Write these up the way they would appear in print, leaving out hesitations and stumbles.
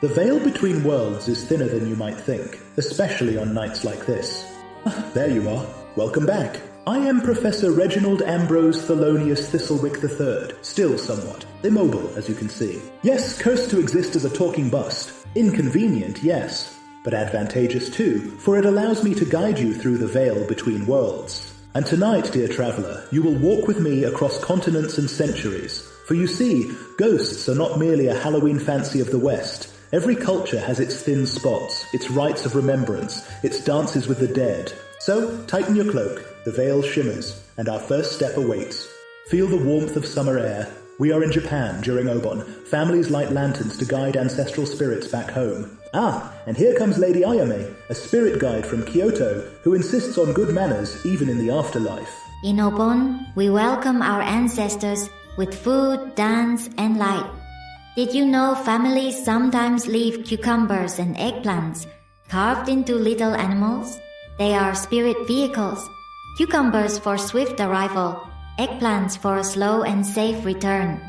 The veil between worlds is thinner than you might think, especially on nights like this. There you are. Welcome back. I am Professor Reginald Ambrose Theloneus Thistlewick III, still somewhat immobile, as you can see. Yes, cursed to exist as a talking bust. Inconvenient, yes, but advantageous too, for it allows me to guide you through the veil between worlds. And tonight, dear traveller, you will walk with me across continents and centuries. For you see, ghosts are not merely a Halloween fancy of the West. Every culture has its thin spots, its rites of remembrance, its dances with the dead. So, tighten your cloak, the veil shimmers, and our first step awaits. Feel the warmth of summer air. We are in Japan during Obon. Families light lanterns to guide ancestral spirits back home. And here comes Lady Ayame, a spirit guide from Kyoto, who insists on good manners even in the afterlife. In Obon, we welcome our ancestors with food, dance, and light. Did you know families sometimes leave cucumbers and eggplants carved into little animals? They are spirit vehicles. Cucumbers for swift arrival, eggplants for a slow and safe return.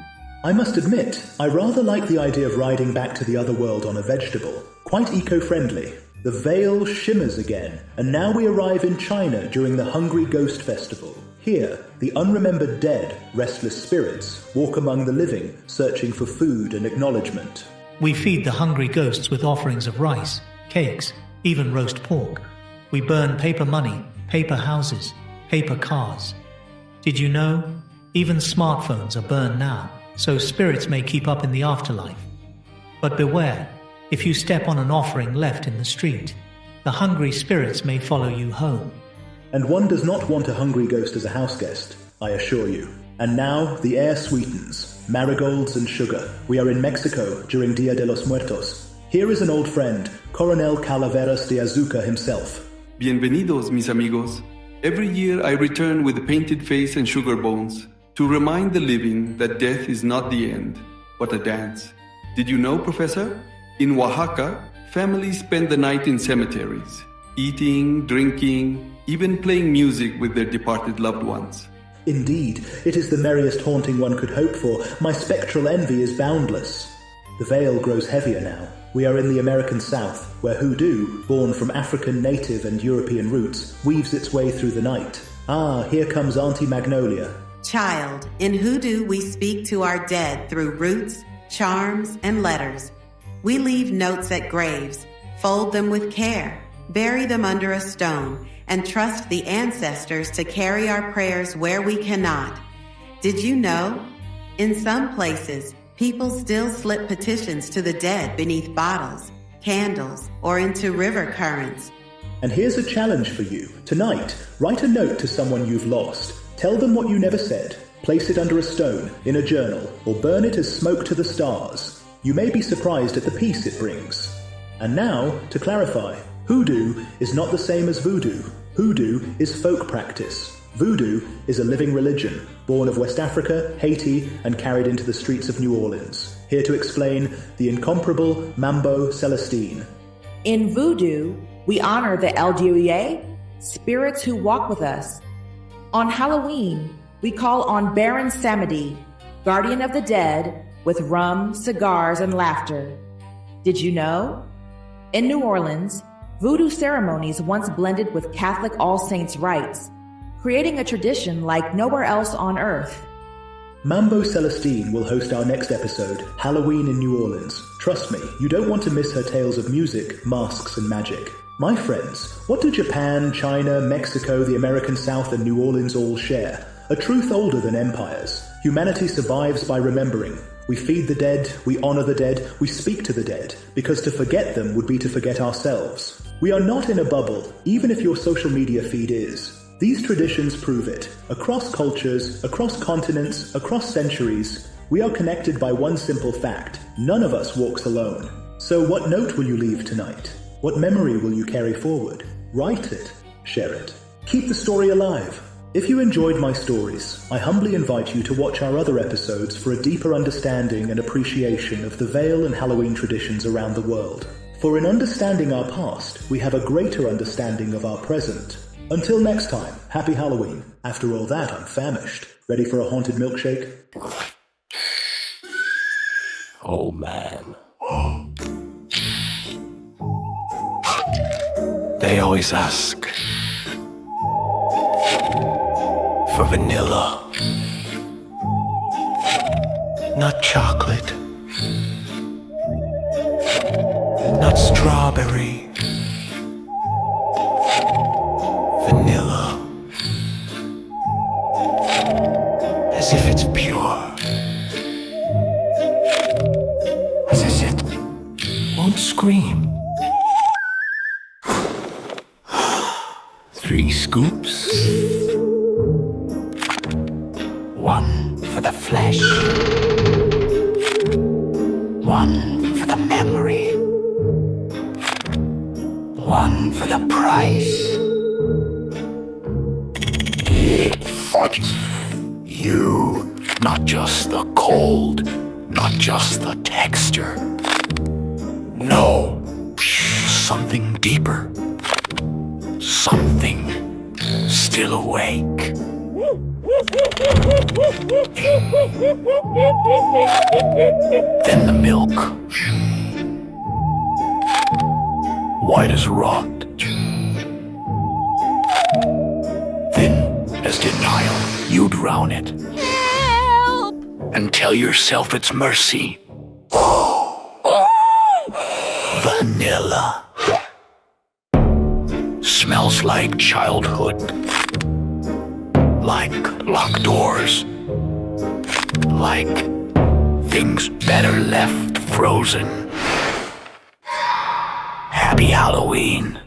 I must admit, I rather like the idea of riding back to the other world on a vegetable. Quite eco-friendly. The veil shimmers again, and now we arrive in China during the Hungry Ghost Festival. Here, the unremembered dead, restless spirits, walk among the living, searching for food and acknowledgement. We feed the hungry ghosts with offerings of rice, cakes, even roast pork. We burn paper money, paper houses, paper cars. Did you know? Even smartphones are burned now, so spirits may keep up in the afterlife. But beware, if you step on an offering left in the street, the hungry spirits may follow you home. And one does not want a hungry ghost as a house guest, I assure you. And now, the air sweetens. Marigolds and sugar. We are in Mexico during Dia de los Muertos. Here is an old friend, Coronel Calaveras de Azuca himself. Bienvenidos, mis amigos. Every year I return with a painted face and sugar bones to remind the living that death is not the end, but a dance. Did you know, Professor? In Oaxaca, families spend the night in cemeteries, eating, drinking, even playing music with their departed loved ones. Indeed, it is the merriest haunting one could hope for. My spectral envy is boundless. The veil grows heavier now. We are in the American South, where hoodoo, born from African native and European roots, weaves its way through the night. Here comes Auntie Magnolia. Child, in hoodoo we speak to our dead through roots, charms, and letters. We leave notes at graves, fold them with care, bury them under a stone, and trust the ancestors to carry our prayers where we cannot. Did you know? In some places, people still slip petitions to the dead beneath bottles, candles, or into river currents. And here's a challenge for you. Tonight, write a note to someone you've lost. Tell them what you never said. Place it under a stone, in a journal, or burn it as smoke to the stars. You may be surprised at the peace it brings. And now, to clarify, hoodoo is not the same as voodoo. Hoodoo is folk practice. Voodoo is a living religion, born of West Africa, Haiti, and carried into the streets of New Orleans. Here to explain, the incomparable Mambo Celestine. In voodoo, we honor the LDOEA, spirits who walk with us. On Halloween, we call on Baron Samedi, guardian of the dead, with rum, cigars, and laughter. Did you know? In New Orleans, voodoo ceremonies once blended with Catholic All Saints rites, creating a tradition like nowhere else on earth. Mambo Celestine will host our next episode, Halloween in New Orleans. Trust me, you don't want to miss her tales of music, masks, and magic. My friends, what do Japan, China, Mexico, the American South, and New Orleans all share? A truth older than empires. Humanity survives by remembering. We feed the dead, we honor the dead, we speak to the dead, because to forget them would be to forget ourselves. We are not in a bubble, even if your social media feed is. These traditions prove it. Across cultures, across continents, across centuries, we are connected by one simple fact. None of us walks alone. So what note will you leave tonight? What memory will you carry forward? Write it. Share it. Keep the story alive. If you enjoyed my stories, I humbly invite you to watch our other episodes for a deeper understanding and appreciation of the veil and Halloween traditions around the world. For in understanding our past, we have a greater understanding of our present. Until next time, happy Halloween. After all that, I'm famished. Ready for a haunted milkshake? Oh man. They always ask for vanilla, not chocolate, not strawberry, vanilla, as if it's pure, as if it won't scream. 3 scoops. 1 for the flesh. 1 for the memory. 1 for the price. It fights you. Not just the cold, not just the texture. No, something deeper. Something still awake. Then the milk, white as rock, thin as denial. You drown it. Help! And tell yourself it's mercy. Vanilla. Smells like childhood, like locked doors, like things better left frozen. Happy Halloween.